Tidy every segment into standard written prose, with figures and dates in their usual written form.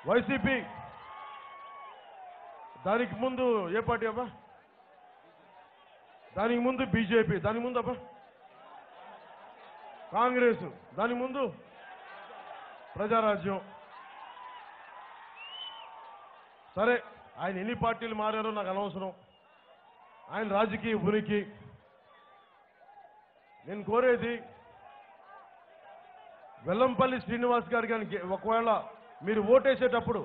YCP, దానికి ముందు ఏ party అబ్బా, దానికి ముందు బీజేపీ, దానికి ముందు అబ్బా కాంగ్రెస్, దానికి ముందు ప్రజారాజ్యం. సరే, ఆయన ఎన్ని పార్టీలు మారారో నాకు అనవసరం, ఆయన రాజకీయ ఉనికి. నేను కోరేది వెల్లంపల్లి శ్రీనివాస్ గారు కానీ ఒకవేళ మీరు ఓటేసేటప్పుడు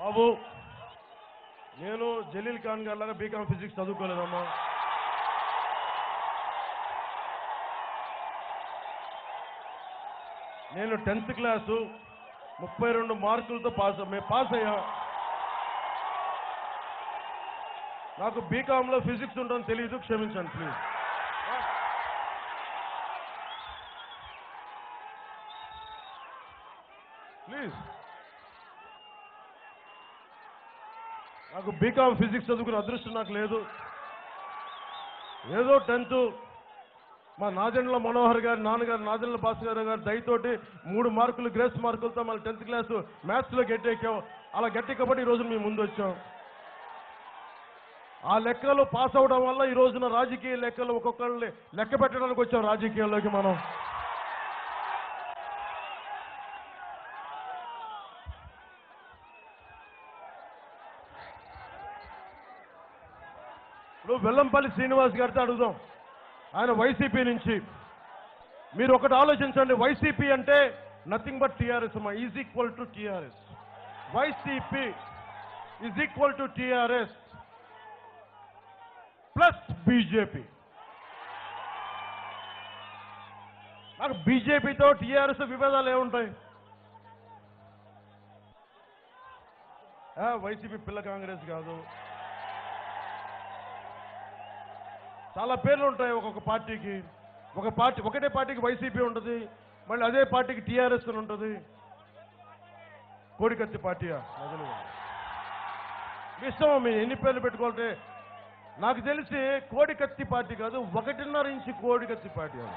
బాబు, నేను జలీల్ ఖాన్ గారి లాగా బీకామ్ ఫిజిక్స్ చదువుకోలేదమ్మా. నేను 10th క్లాసు 32 మార్కులతో పాస్ అయ్యా. నాకు బీకామ్లో ఫిజిక్స్ ఉంటుందని తెలియదు, క్షమించండి ప్లీజ్. ప్లీజ్, నాకు బీకామ్ ఫిజిక్స్ చదువుకునే అదృష్టం నాకు లేదు. ఏదో 10th మా నాదెండ్ల మనోహర్ గారి నాన్నగారు నాదెండ్ల భాస్కర్ గారు దయతోటి 3 మార్కులు గ్రేస్ మార్కులతో మళ్ళీ 10th క్లాసు మ్యాథ్స్లో గట్టెక్కాం. అలా గట్టెక్కబట్టి ఈరోజు మేము ముందు వచ్చాం. ఆ లెక్కలు పాస్ అవడం వల్ల ఈ రోజున రాజకీయ లెక్కలు ఒక్కొక్కరిని లెక్క పెట్టడానికి వచ్చాం రాజకీయాల్లోకి మనం. ఇప్పుడు వెల్లంపల్లి శ్రీనివాస్ గారితో అడుగుదాం, ఆయన వైసీపీ నుంచి. మీరు ఒకటి ఆలోచించండి, వైసీపీ అంటే నథింగ్ బట్ టీఆర్ఎస్ అమ్మా, is equal to TRS. YCP is equal to TRS plus BJP. నాకు బీజేపీతో టీఆర్ఎస్ విభేదాలు ఏముంటాయి? వైసీపీ పిల్ల కాంగ్రెస్ కాదు, చాలా పేర్లు ఉంటాయి ఒక్కొక్క పార్టీకి. ఒకటే పార్టీకి వైసీపీ ఉంటుంది, మళ్ళీ అదే పార్టీకి టీఆర్ఎస్ అని ఉంటుంది. కోడికత్తి పార్టీయా? మీ ఇష్టం, మీరు ఎన్ని పేర్లు పెట్టుకోవాలంటే. నాకు తెలిసి కోడికత్తి పార్టీ కాదు, 1.5 ఇంచు కోడికత్తి పార్టీ అని.